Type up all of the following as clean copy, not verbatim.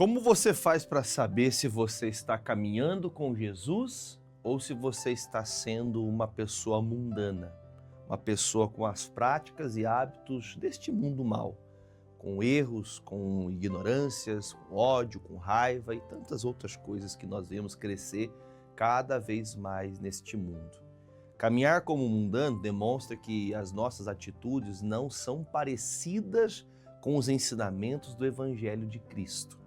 Como você faz para saber se você está caminhando com Jesus ou se você está sendo uma pessoa mundana, uma pessoa com as práticas e hábitos deste mundo mal, com erros, com ignorâncias, com ódio, com raiva e tantas outras coisas que nós vemos crescer cada vez mais neste mundo. Caminhar como mundano demonstra que as nossas atitudes não são parecidas com os ensinamentos do Evangelho de Cristo.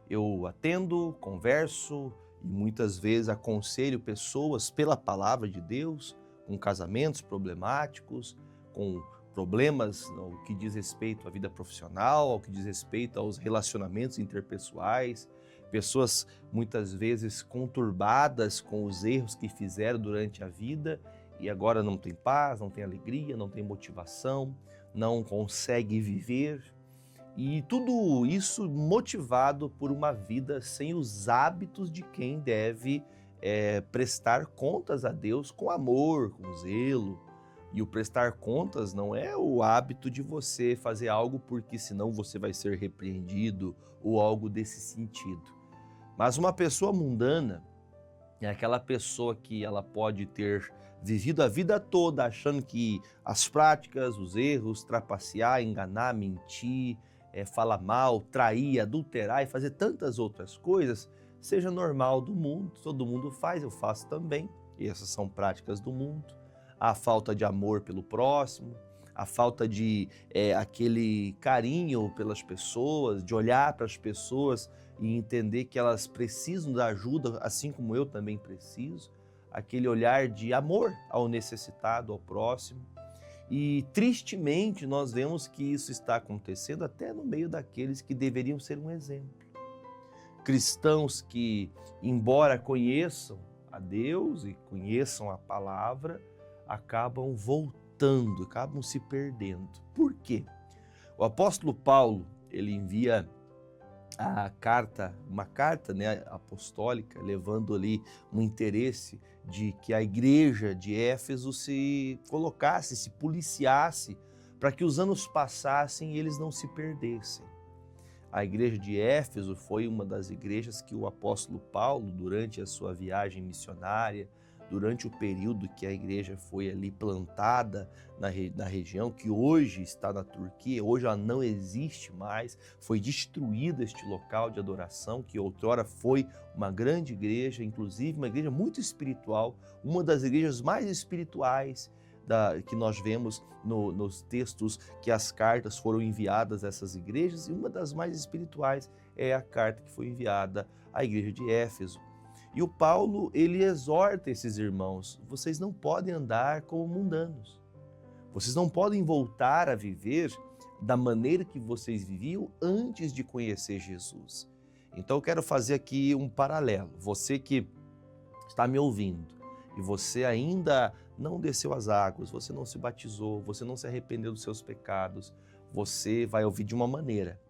Eu atendo, converso e muitas vezes aconselho pessoas pela palavra de Deus, com casamentos problemáticos, com problemas no que diz respeito à vida profissional, ao que diz respeito aos relacionamentos interpessoais, pessoas muitas vezes conturbadas com os erros que fizeram durante a vida e agora não tem paz, não tem alegria, não tem motivação, não consegue viver. E tudo isso motivado por uma vida sem os hábitos de quem deve prestar contas a Deus com amor, com zelo. E o prestar contas não é o hábito de você fazer algo porque senão você vai ser repreendido ou algo desse sentido. Mas uma pessoa mundana é aquela pessoa que ela pode ter vivido a vida toda achando que as práticas, os erros, trapacear, enganar, mentir, falar mal, trair, adulterar e fazer tantas outras coisas, seja normal do mundo, todo mundo faz, eu faço também, e essas são práticas do mundo. A falta de amor pelo próximo, a falta de aquele carinho pelas pessoas, de olhar para as pessoas e entender que elas precisam da ajuda, assim como eu também preciso, aquele olhar de amor ao necessitado, ao próximo. E tristemente nós vemos que isso está acontecendo até no meio daqueles que deveriam ser um exemplo. Cristãos que, embora conheçam a Deus e conheçam a palavra, acabam voltando, acabam se perdendo. Por quê? O apóstolo Paulo, ele envia uma carta apostólica, levando ali um interesse de que a igreja de Éfeso se colocasse, se policiasse, para que os anos passassem e eles não se perdessem. A igreja de Éfeso foi uma das igrejas que o apóstolo Paulo, durante a sua viagem missionária, durante o período que a igreja foi ali plantada na região, que hoje está na Turquia, hoje ela não existe mais, foi destruído este local de adoração, que outrora foi uma grande igreja, inclusive uma igreja muito espiritual, uma das igrejas mais espirituais que nós vemos nos textos que as cartas foram enviadas a essas igrejas, e uma das mais espirituais é a carta que foi enviada à igreja de Éfeso. E o Paulo, ele exorta esses irmãos, vocês não podem andar como mundanos. Vocês não podem voltar a viver da maneira que vocês viviam antes de conhecer Jesus. Então eu quero fazer aqui um paralelo. Você que está me ouvindo e você ainda não desceu as águas, você não se batizou, você não se arrependeu dos seus pecados, você vai ouvir de uma maneira.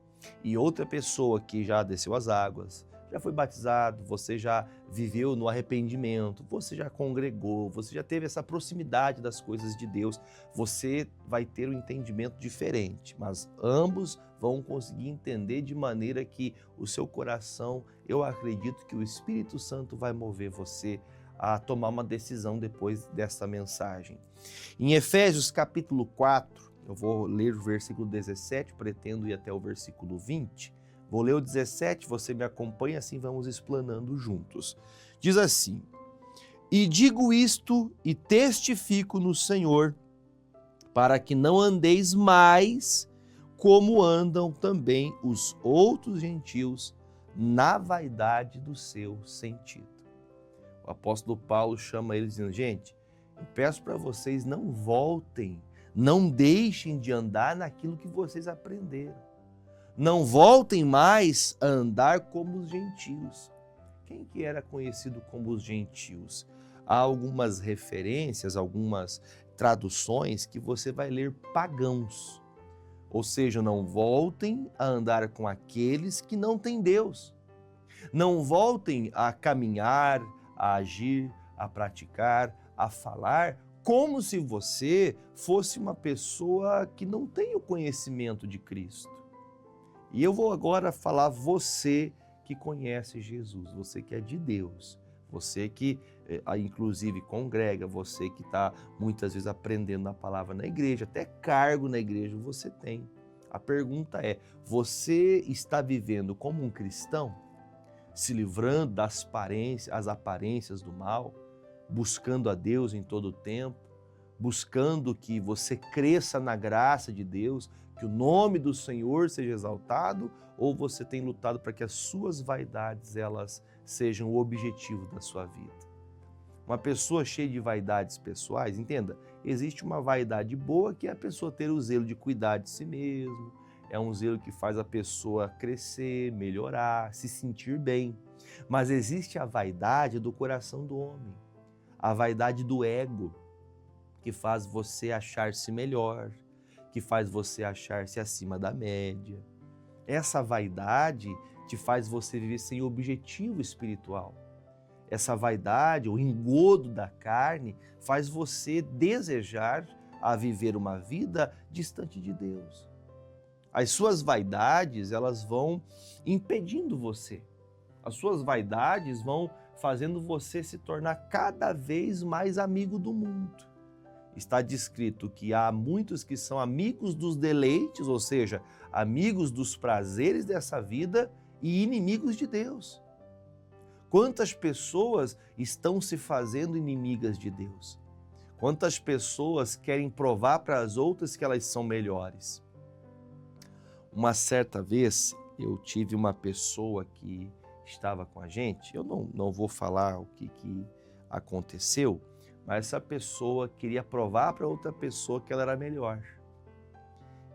E outra pessoa que já desceu as águas, já foi batizado, você já viveu no arrependimento, você já congregou, você já teve essa proximidade das coisas de Deus, você vai ter um entendimento diferente, mas ambos vão conseguir entender de maneira que o seu coração, eu acredito que o Espírito Santo vai mover você a tomar uma decisão depois dessa mensagem. Em Efésios capítulo 4, eu vou ler o versículo 17, pretendo ir até o versículo 20, vou ler o 17, você me acompanha, assim vamos explanando juntos. Diz assim: e digo isto e testifico no Senhor, para que não andeis mais como andam também os outros gentios na vaidade do seu sentido. O apóstolo Paulo chama eles dizendo, gente, eu peço para vocês não voltem, não deixem de andar naquilo que vocês aprenderam. Não voltem mais a andar como os gentios. Quem que era conhecido como os gentios? Há algumas referências, algumas traduções que você vai ler pagãos. Ou seja, não voltem a andar com aqueles que não têm Deus. Não voltem a caminhar, a agir, a praticar, a falar como se você fosse uma pessoa que não tem o conhecimento de Cristo. E eu vou agora falar você que conhece Jesus, você que é de Deus, você que inclusive congrega, você que está muitas vezes aprendendo a palavra na igreja, até cargo na igreja você tem. A pergunta é, você está vivendo como um cristão, se livrando das aparências do mal, buscando a Deus em todo o tempo, buscando que você cresça na graça de Deus, que o nome do Senhor seja exaltado, ou você tem lutado para que as suas vaidades elas sejam o objetivo da sua vida? Uma pessoa cheia de vaidades pessoais, entenda, existe uma vaidade boa que é a pessoa ter o zelo de cuidar de si mesmo, é um zelo que faz a pessoa crescer, melhorar, se sentir bem. Mas existe a vaidade do coração do homem, a vaidade do ego, que faz você achar-se melhor, que faz você achar-se acima da média. Essa vaidade te faz você viver sem objetivo espiritual. Essa vaidade, o engodo da carne, faz você desejar a viver uma vida distante de Deus. As suas vaidades, elas vão impedindo você. As suas vaidades vão fazendo você se tornar cada vez mais amigo do mundo. Está descrito que há muitos que são amigos dos deleites, ou seja, amigos dos prazeres dessa vida e inimigos de Deus. Quantas pessoas estão se fazendo inimigas de Deus? Quantas pessoas querem provar para as outras que elas são melhores? Uma certa vez eu tive uma pessoa que estava com a gente, eu não vou falar o que aconteceu, mas essa pessoa queria provar para outra pessoa que ela era melhor.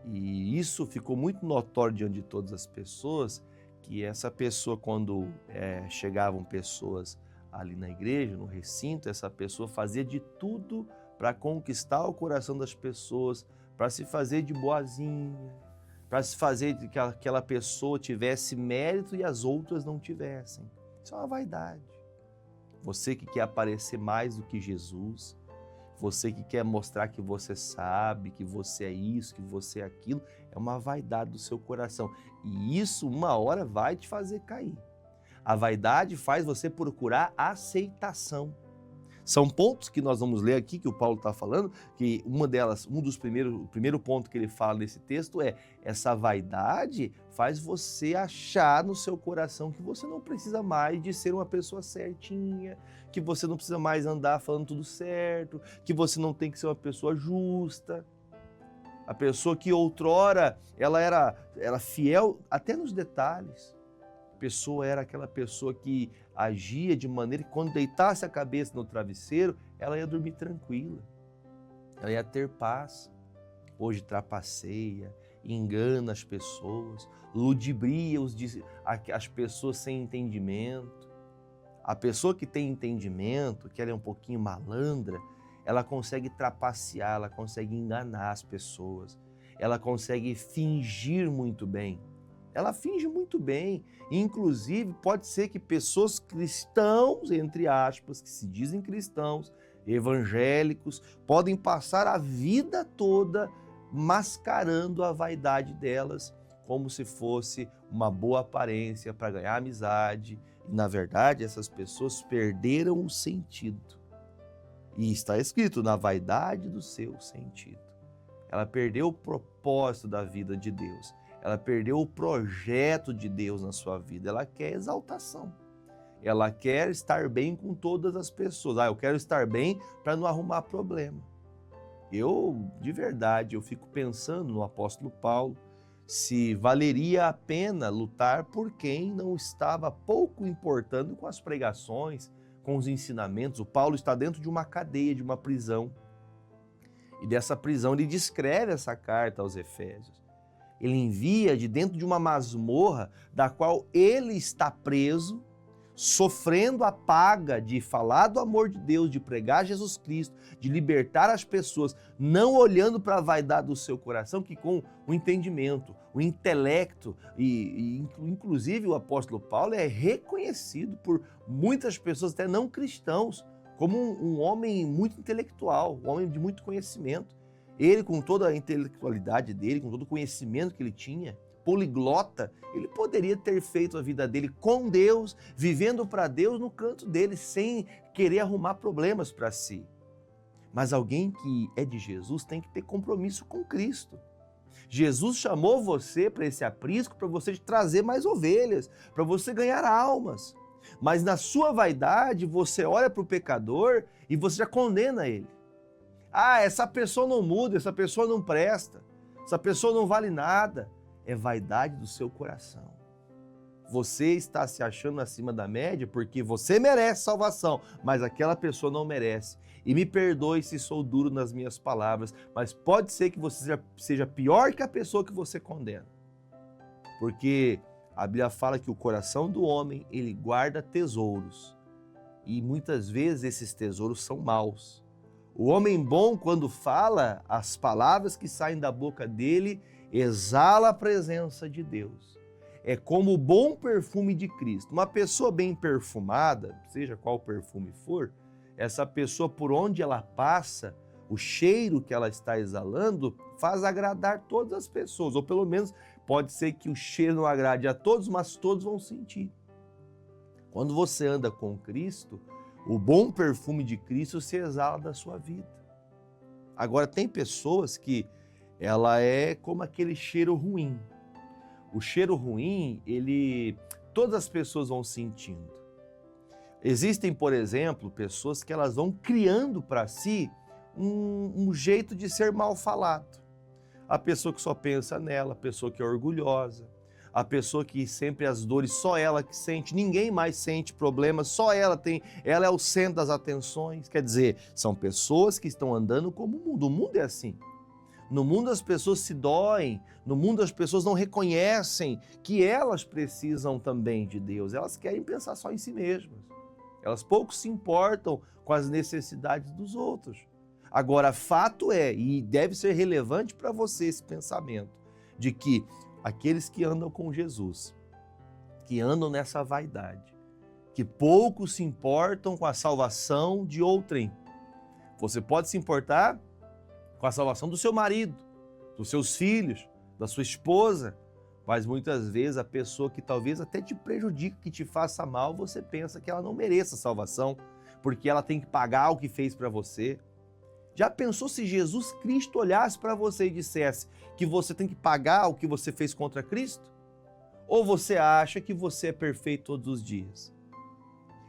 E isso ficou muito notório diante de todas as pessoas, que essa pessoa, quando chegavam pessoas ali na igreja, no recinto, essa pessoa fazia de tudo para conquistar o coração das pessoas, para se fazer de boazinha, para se fazer de que aquela pessoa tivesse mérito e as outras não tivessem. Isso é uma vaidade. Você que quer aparecer mais do que Jesus, você que quer mostrar que você sabe, que você é isso, que você é aquilo, é uma vaidade do seu coração. E isso uma hora vai te fazer cair. A vaidade faz você procurar aceitação. São pontos que nós vamos ler aqui, que o Paulo está falando, que o primeiro ponto que ele fala nesse texto é: essa vaidade faz você achar no seu coração que você não precisa mais de ser uma pessoa certinha, que você não precisa mais andar falando tudo certo, que você não tem que ser uma pessoa justa. A pessoa que outrora ela era fiel até nos detalhes. A pessoa era aquela pessoa que agia de maneira que quando deitasse a cabeça no travesseiro, ela ia dormir tranquila, ela ia ter paz. Hoje trapaceia, engana as pessoas, ludibria as pessoas sem entendimento. A pessoa que tem entendimento, que ela é um pouquinho malandra, ela consegue trapacear, ela consegue enganar as pessoas, ela consegue fingir muito bem. Ela finge muito bem, inclusive pode ser que pessoas cristãos, entre aspas, que se dizem cristãos, evangélicos, podem passar a vida toda mascarando a vaidade delas como se fosse uma boa aparência para ganhar amizade. E, na verdade, essas pessoas perderam o sentido. E está escrito, na vaidade do seu sentido. Ela perdeu o propósito da vida de Deus. Ela perdeu o projeto de Deus na sua vida. Ela quer exaltação. Ela quer estar bem com todas as pessoas. Eu quero estar bem para não arrumar problema. De verdade, eu fico pensando no apóstolo Paulo, se valeria a pena lutar por quem não estava pouco importando com as pregações, com os ensinamentos. O Paulo está dentro de uma cadeia, de uma prisão. E dessa prisão ele descreve essa carta aos Efésios. Ele envia de dentro de uma masmorra da qual ele está preso, sofrendo a paga de falar do amor de Deus, de pregar Jesus Cristo, de libertar as pessoas, não olhando para a vaidade do seu coração, que com o entendimento, o intelecto, inclusive o apóstolo Paulo é reconhecido por muitas pessoas, até não cristãos, como um homem muito intelectual, um homem de muito conhecimento. Ele, com toda a intelectualidade dele, com todo o conhecimento que ele tinha, poliglota, ele poderia ter feito a vida dele com Deus, vivendo para Deus no canto dele, sem querer arrumar problemas para si. Mas alguém que é de Jesus tem que ter compromisso com Cristo. Jesus chamou você para esse aprisco, para você trazer mais ovelhas, para você ganhar almas. Mas na sua vaidade, você olha para o pecador e você já condena ele. Ah, essa pessoa não muda, essa pessoa não presta, essa pessoa não vale nada. É vaidade do seu coração. Você está se achando acima da média porque você merece salvação, mas aquela pessoa não merece. E me perdoe se sou duro nas minhas palavras, mas pode ser que você seja pior que a pessoa que você condena. Porque a Bíblia fala que o coração do homem, ele guarda tesouros. E muitas vezes esses tesouros são maus. O homem bom, quando fala, as palavras que saem da boca dele exala a presença de Deus. É como o bom perfume de Cristo. Uma pessoa bem perfumada, seja qual perfume for, essa pessoa, por onde ela passa, o cheiro que ela está exalando faz agradar todas as pessoas, ou pelo menos pode ser que o cheiro não agrade a todos, mas todos vão sentir. Quando você anda com Cristo, o bom perfume de Cristo se exala da sua vida. Agora, tem pessoas que ela é como aquele cheiro ruim. O cheiro ruim, todas as pessoas vão sentindo. Existem, por exemplo, pessoas que elas vão criando para si um jeito de ser mal falado. A pessoa que só pensa nela, a pessoa que é orgulhosa, a pessoa que sempre as dores só ela que sente, ninguém mais sente problemas, só ela tem, ela é o centro das atenções. Quer dizer, são pessoas que estão andando como o mundo. O mundo é assim. No mundo as pessoas se doem, no mundo as pessoas não reconhecem que elas precisam também de Deus, elas querem pensar só em si mesmas. Elas pouco se importam com as necessidades dos outros. Agora, fato é, e deve ser relevante para você esse pensamento, de que aqueles que andam com Jesus, que andam nessa vaidade, que pouco se importam com a salvação de outrem. Você pode se importar com a salvação do seu marido, dos seus filhos, da sua esposa, mas muitas vezes a pessoa que talvez até te prejudique, que te faça mal, você pensa que ela não mereça salvação, porque ela tem que pagar o que fez para você. Já pensou se Jesus Cristo olhasse para você e dissesse que você tem que pagar o que você fez contra Cristo? Ou você acha que você é perfeito todos os dias?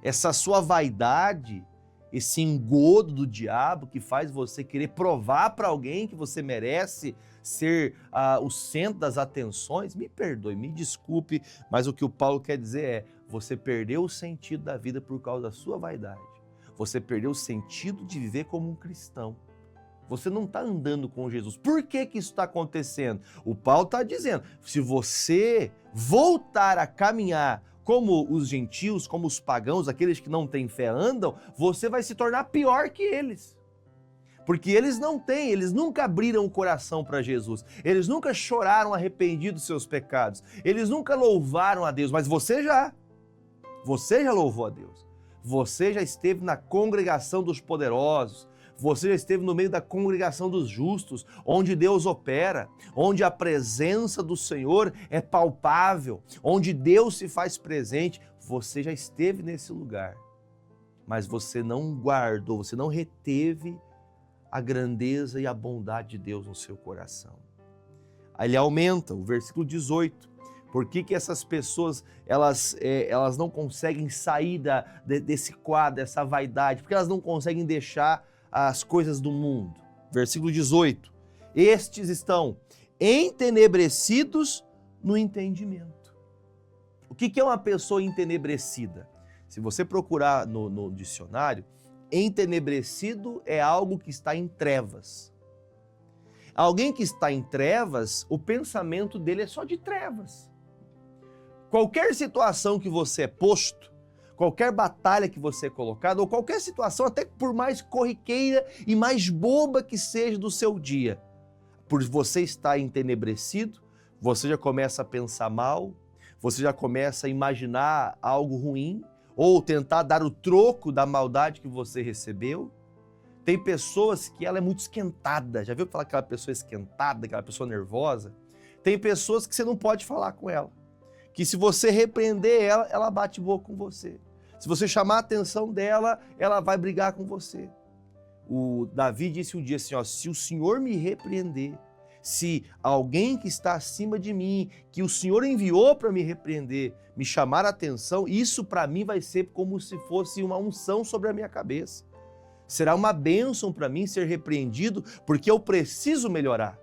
Essa sua vaidade, esse engodo do diabo que faz você querer provar para alguém que você merece ser o centro das atenções, me perdoe, me desculpe, mas o que o Paulo quer dizer é, você perdeu o sentido da vida por causa da sua vaidade. Você perdeu o sentido de viver como um cristão. Você não está andando com Jesus. Por que isso está acontecendo? O Paulo está dizendo, se você voltar a caminhar como os gentios, como os pagãos, aqueles que não têm fé andam, você vai se tornar pior que eles. Porque eles não têm, eles nunca abriram o coração para Jesus. Eles nunca choraram arrependidos dos seus pecados. Eles nunca louvaram a Deus, mas você já. Você já louvou a Deus. Você já esteve na congregação dos poderosos. Você já esteve no meio da congregação dos justos, onde Deus opera, onde a presença do Senhor é palpável, onde Deus se faz presente. Você já esteve nesse lugar, mas você não guardou, você não reteve a grandeza e a bondade de Deus no seu coração. Aí ele aumenta, o versículo 18. Por que essas pessoas elas não conseguem sair desse quadro, dessa vaidade? Porque elas não conseguem deixar as coisas do mundo. Versículo 18. Estes estão entenebrecidos no entendimento. O que é uma pessoa entenebrecida? Se você procurar no dicionário, entenebrecido é algo que está em trevas. Alguém que está em trevas, o pensamento dele é só de trevas. Qualquer situação que você é posto, qualquer batalha que você é colocado, ou qualquer situação, até por mais corriqueira e mais boba que seja do seu dia, por você estar entenebrecido, você já começa a pensar mal, você já começa a imaginar algo ruim, ou tentar dar o troco da maldade que você recebeu. Tem pessoas que ela é muito esquentada, já viu falar aquela pessoa esquentada, aquela pessoa nervosa? Tem pessoas que você não pode falar com ela, que se você repreender ela, ela bate boca com você. Se você chamar a atenção dela, ela vai brigar com você. O Davi disse um dia assim, ó, se o Senhor me repreender, se alguém que está acima de mim, que o Senhor enviou para me repreender, me chamar a atenção, isso para mim vai ser como se fosse uma unção sobre a minha cabeça. Será uma bênção para mim ser repreendido, porque eu preciso melhorar.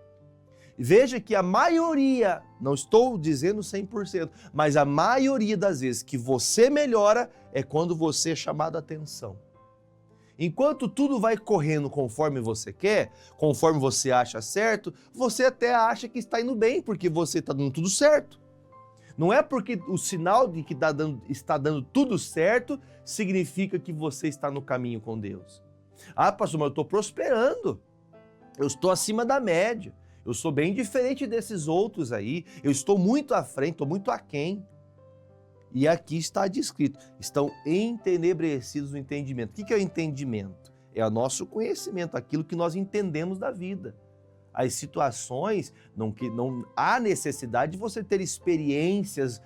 Veja que a maioria, não estou dizendo 100%, mas a maioria das vezes que você melhora é quando você é chamado a atenção. Enquanto tudo vai correndo conforme você quer, conforme você acha certo, você até acha que está indo bem, porque você está dando tudo certo. Não é porque o sinal de que está dando tudo certo significa que você está no caminho com Deus. Ah, pastor, mas eu estou prosperando, eu estou acima da média, eu sou bem diferente desses outros aí, eu estou muito à frente, estou muito aquém. E aqui está descrito, estão entenebrecidos no entendimento. O que é o entendimento? É o nosso conhecimento, aquilo que nós entendemos da vida. As situações, não há necessidade de você ter experiências,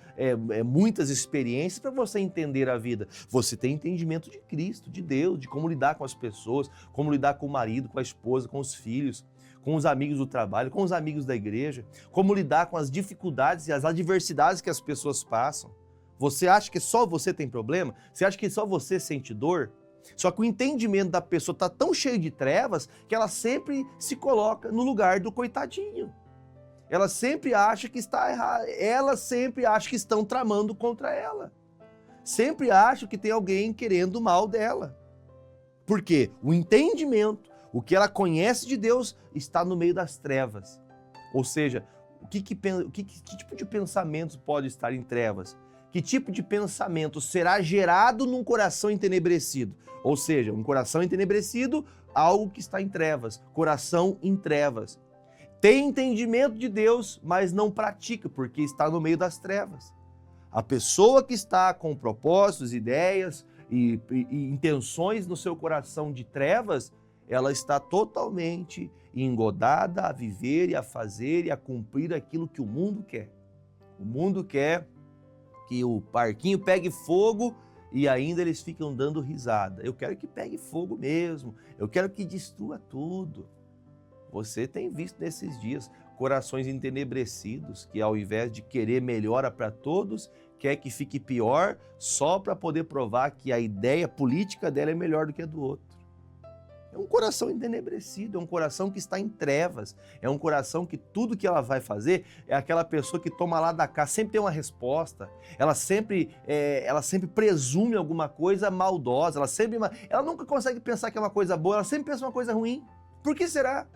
muitas experiências para você entender a vida. Você tem entendimento de Cristo, de Deus, de como lidar com as pessoas, como lidar com o marido, com a esposa, com os filhos, com os amigos do trabalho, com os amigos da igreja, como lidar com as dificuldades e as adversidades que as pessoas passam. Você acha que só você tem problema? Você acha que só você sente dor? Só que o entendimento da pessoa está tão cheio de trevas que ela sempre se coloca no lugar do coitadinho. Ela sempre acha que está errada. Ela sempre acha que estão tramando contra ela. Sempre acha que tem alguém querendo o mal dela. Por quê? O entendimento, o que ela conhece de Deus, está no meio das trevas. Ou seja, que tipo de pensamento pode estar em trevas? Que tipo de pensamento será gerado num coração entenebrecido? Ou seja, um coração entenebrecido, algo que está em trevas, coração em trevas. Tem entendimento de Deus, mas não pratica, porque está no meio das trevas. A pessoa que está com propósitos, ideias e intenções no seu coração de trevas, ela está totalmente engodada a viver e a fazer e a cumprir aquilo que o mundo quer. O mundo quer que o parquinho pegue fogo e ainda eles ficam dando risada. Eu quero que pegue fogo mesmo, eu quero que destrua tudo. Você tem visto nesses dias corações entenebrecidos que ao invés de querer melhora para todos, quer que fique pior só para poder provar que a ideia política dela é melhor do que a do outro. É um coração entenebrecido, é um coração que está em trevas, é um coração que tudo que ela vai fazer é aquela pessoa que toma lá da cá, sempre tem uma resposta, ela sempre presume alguma coisa maldosa, ela nunca consegue pensar que é uma coisa boa, ela sempre pensa uma coisa ruim. Por que será?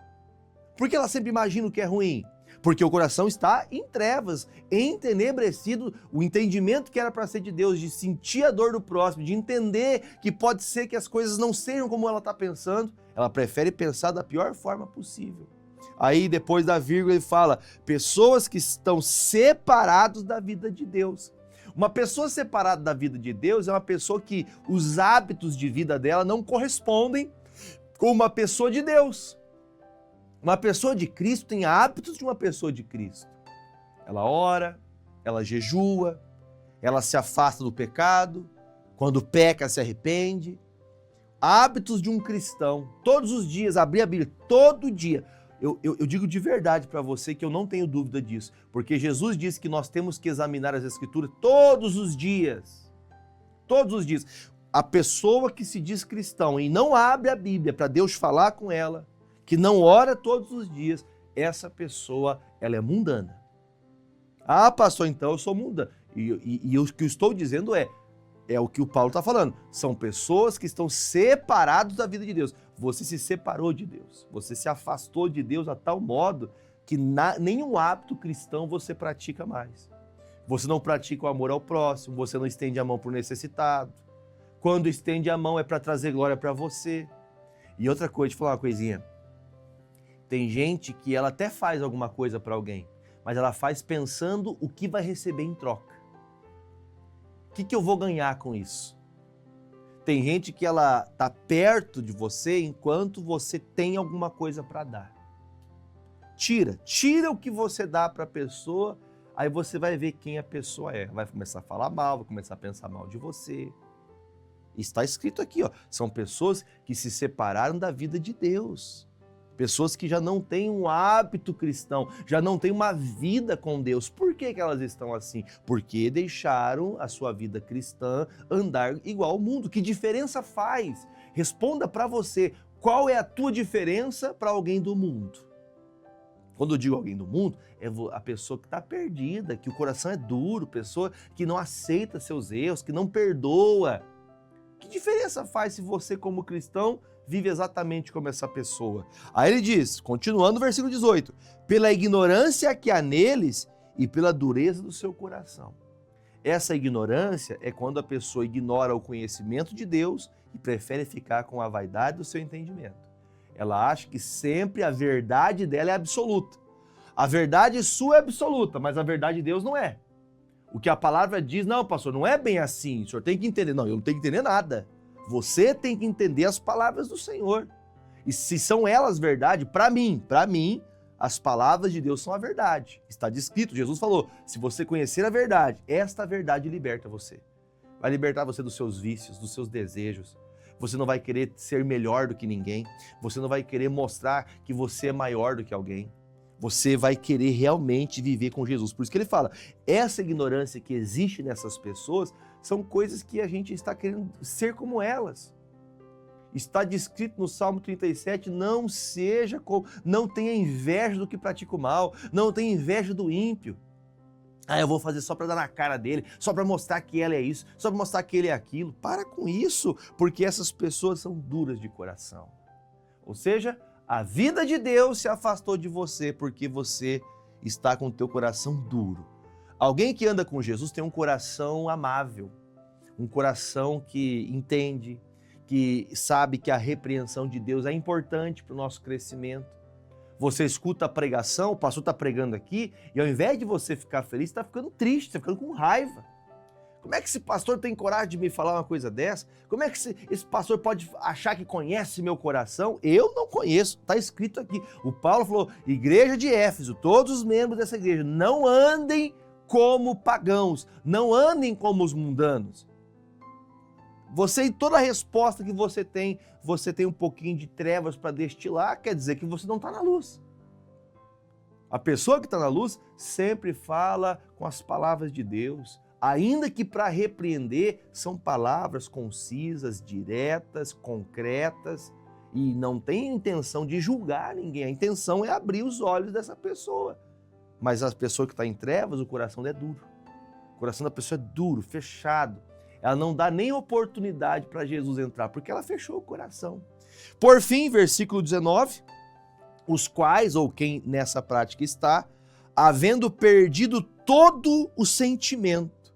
Por que ela sempre imagina o que é ruim? Porque o coração está em trevas, entenebrecido, o entendimento que era para ser de Deus, de sentir a dor do próximo, de entender que pode ser que as coisas não sejam como ela está pensando, ela prefere pensar da pior forma possível. Aí depois da vírgula ele fala, pessoas que estão separados da vida de Deus. Uma pessoa separada da vida de Deus é uma pessoa que os hábitos de vida dela não correspondem com uma pessoa de Deus. Uma pessoa de Cristo tem hábitos de uma pessoa de Cristo. Ela ora, ela jejua, ela se afasta do pecado, quando peca se arrepende. Hábitos de um cristão, todos os dias, abrir a Bíblia, todo dia. Eu digo de verdade para você que eu não tenho dúvida disso, porque Jesus disse que nós temos que examinar as Escrituras todos os dias. Todos os dias. A pessoa que se diz cristão e não abre a Bíblia para Deus falar com ela, que não ora todos os dias, essa pessoa, ela é mundana. Ah, pastor, então eu sou mundano. E o que eu estou dizendo é o que o Paulo está falando. São pessoas que estão separadas da vida de Deus. Você se separou de Deus. Você se afastou de Deus a tal modo que nenhum hábito cristão você pratica mais. Você não pratica o amor ao próximo, você não estende a mão para o necessitado. Quando estende a mão é para trazer glória para você. E outra coisa, deixa eu falar uma coisinha. Tem gente que ela até faz alguma coisa para alguém, mas ela faz pensando o que vai receber em troca. O que eu vou ganhar com isso? Tem gente que ela está perto de você enquanto você tem alguma coisa para dar. Tira o que você dá para a pessoa, aí você vai ver quem a pessoa é. Vai começar a falar mal, vai começar a pensar mal de você. Está escrito aqui, ó, são pessoas que se separaram da vida de Deus. Pessoas que já não têm um hábito cristão, já não têm uma vida com Deus. Por que elas estão assim? Porque deixaram a sua vida cristã andar igual ao mundo. Que diferença faz? Responda para você, qual é a tua diferença para alguém do mundo? Quando eu digo alguém do mundo, é a pessoa que está perdida, que o coração é duro, pessoa que não aceita seus erros, que não perdoa. Que diferença faz se você, como cristão, vive exatamente como essa pessoa? Aí ele diz, continuando no versículo 18, pela ignorância que há neles e pela dureza do seu coração. Essa ignorância é quando a pessoa ignora o conhecimento de Deus e prefere ficar com a vaidade do seu entendimento. Ela acha que sempre a verdade dela é absoluta. A verdade sua é absoluta, mas a verdade de Deus não é. O que a palavra diz, não, pastor, não é bem assim, o senhor tem que entender. Não, eu não tenho que entender nada. Você tem que entender as palavras do Senhor. E se são elas verdade, para mim, as palavras de Deus são a verdade. Está descrito, Jesus falou, se você conhecer a verdade, esta verdade liberta você. Vai libertar você dos seus vícios, dos seus desejos. Você não vai querer ser melhor do que ninguém. Você não vai querer mostrar que você é maior do que alguém. Você vai querer realmente viver com Jesus. Por isso que ele fala, essa ignorância que existe nessas pessoas são coisas que a gente está querendo ser como elas. Está descrito no Salmo 37, não tenha inveja do que pratica o mal, não tenha inveja do ímpio. Eu vou fazer só para dar na cara dele, só para mostrar que ela é isso, só para mostrar que ele é aquilo. Para com isso, porque essas pessoas são duras de coração. Ou seja, a vida de Deus se afastou de você porque você está com o teu coração duro. Alguém que anda com Jesus tem um coração amável, um coração que entende, que sabe que a repreensão de Deus é importante para o nosso crescimento. Você escuta a pregação, o pastor está pregando aqui, e ao invés de você ficar feliz, você está ficando triste, está ficando com raiva. Como é que esse pastor tem coragem de me falar uma coisa dessa? Como é que esse pastor pode achar que conhece meu coração? Eu não conheço, está escrito aqui. O Paulo falou, igreja de Éfeso, todos os membros dessa igreja, não andem como pagãos, não andem como os mundanos. Você, em toda a resposta que você tem um pouquinho de trevas para destilar, quer dizer que você não está na luz. A pessoa que está na luz sempre fala com as palavras de Deus, ainda que para repreender são palavras concisas, diretas, concretas, e não tem intenção de julgar ninguém, a intenção é abrir os olhos dessa pessoa. Mas a pessoa que está em trevas, o coração dela é duro. O coração da pessoa é duro, fechado. Ela não dá nem oportunidade para Jesus entrar, porque ela fechou o coração. Por fim, versículo 19, os quais, ou quem nessa prática está, havendo perdido todo o sentimento,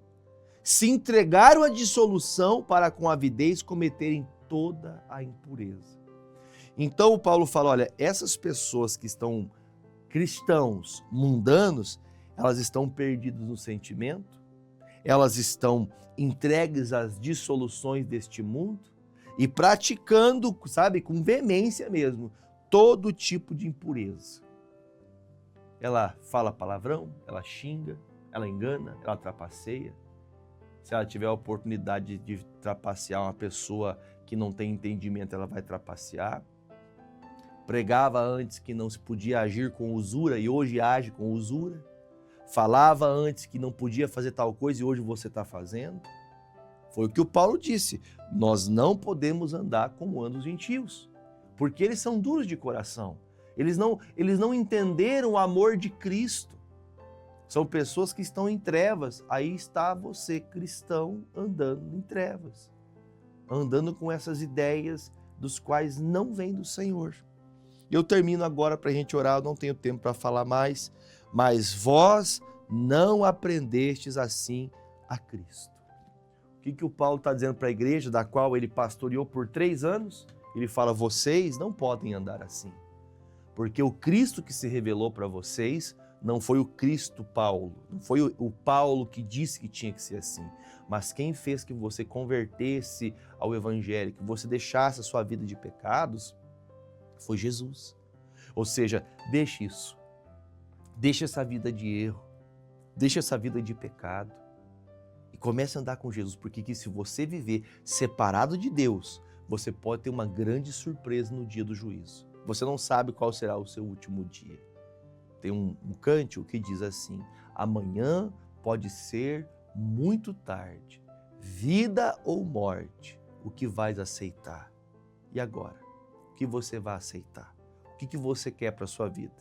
se entregaram à dissolução para com avidez cometerem toda a impureza. Então o Paulo fala, olha, essas pessoas que estão cristãos, mundanos, elas estão perdidas no sentimento, elas estão entregues às dissoluções deste mundo e praticando, sabe, com veemência mesmo, todo tipo de impureza. Ela fala palavrão, ela xinga, ela engana, ela trapaceia. Se ela tiver a oportunidade de trapacear uma pessoa que não tem entendimento, ela vai trapacear. Pregava antes que não se podia agir com usura e hoje age com usura. Falava antes que não podia fazer tal coisa e hoje você está fazendo. Foi o que o Paulo disse. Nós não podemos andar como andam os gentios, porque eles são duros de coração. Eles não entenderam o amor de Cristo. São pessoas que estão em trevas. Aí está você, cristão, andando em trevas. Andando com essas ideias dos quais não vem do Senhor. Eu termino agora para a gente orar, eu não tenho tempo para falar mais. Mas vós não aprendestes assim a Cristo. O que o Paulo está dizendo para a igreja, da qual ele pastoreou por 3 anos? Ele fala, vocês não podem andar assim. Porque o Cristo que se revelou para vocês não foi o Cristo Paulo, não foi o Paulo que disse que tinha que ser assim. Mas quem fez que você convertesse ao Evangelho, que você deixasse a sua vida de pecados, foi Jesus. Ou seja, deixe isso. Deixa essa vida de erro, deixa essa vida de pecado e comece a andar com Jesus, porque que se você viver separado de Deus, você pode ter uma grande surpresa no dia do juízo. Você não sabe qual será o seu último dia. Tem um cântico que diz assim: amanhã pode ser muito tarde, vida ou morte, o que vais aceitar? E agora? O que você vai aceitar? O que você quer para a sua vida?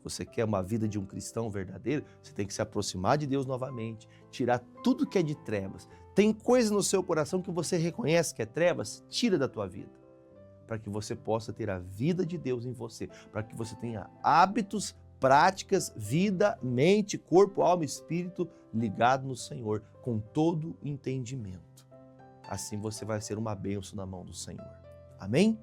Você quer uma vida de um cristão verdadeiro? Você tem que se aproximar de Deus novamente, tirar tudo que é de trevas. Tem coisa no seu coração que você reconhece que é trevas? Tira da tua vida, para que você possa ter a vida de Deus em você, para que você tenha hábitos, práticas, vida, mente, corpo, alma e espírito ligado no Senhor, com todo o entendimento. Assim você vai ser uma bênção na mão do Senhor. Amém?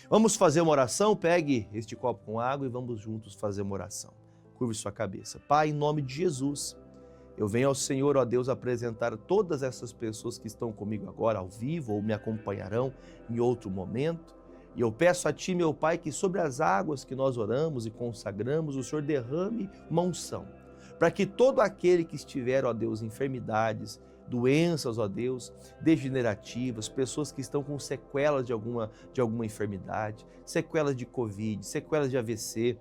Vamos fazer uma oração? Pegue este copo com água e vamos juntos fazer uma oração. Curve sua cabeça. Pai, em nome de Jesus, eu venho ao Senhor, ó Deus, apresentar todas essas pessoas que estão comigo agora ao vivo ou me acompanharão em outro momento. E eu peço a Ti, meu Pai, que sobre as águas que nós oramos e consagramos, o Senhor derrame uma unção, para que todo aquele que estiver, ó Deus, enfermidades, doenças, ó Deus, degenerativas, pessoas que estão com sequelas de alguma enfermidade, sequelas de Covid, sequelas de AVC,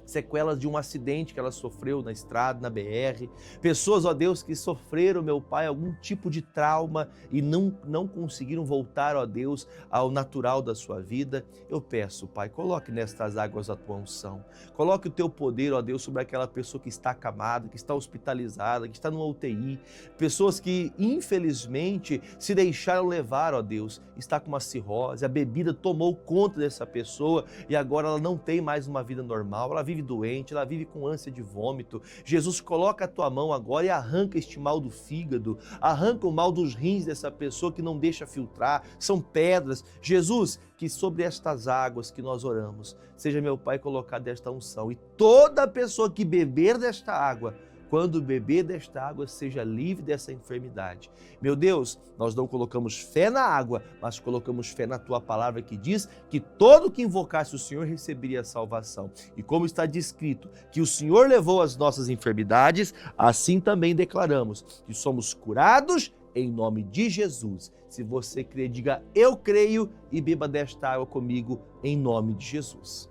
sequelas de um acidente que ela sofreu na estrada, na BR, pessoas, ó Deus, que sofreram, meu Pai, algum tipo de trauma e não conseguiram voltar, ó Deus, ao natural da sua vida. Eu peço, Pai, coloque nestas águas a tua unção, coloque o teu poder, ó Deus, sobre aquela pessoa que está acamada, que está hospitalizada, que está numa UTI, pessoas que infelizmente se deixaram levar, ó Deus, está com uma cirrose, a bebida tomou conta dessa pessoa e agora ela não tem mais uma vida normal, ela vive doente, ela vive com ânsia de vômito. Jesus, coloca a tua mão agora e arranca este mal do fígado, arranca o mal dos rins dessa pessoa que não deixa filtrar, são pedras. Jesus, que sobre estas águas que nós oramos, seja, meu Pai, colocada esta unção, e toda pessoa que beber desta água, quando beber desta água, seja livre dessa enfermidade. Meu Deus, nós não colocamos fé na água, mas colocamos fé na Tua palavra que diz que todo que invocasse o Senhor receberia salvação. E como está descrito que o Senhor levou as nossas enfermidades, assim também declaramos que somos curados em nome de Jesus. Se você crê, diga: eu creio, e beba desta água comigo em nome de Jesus.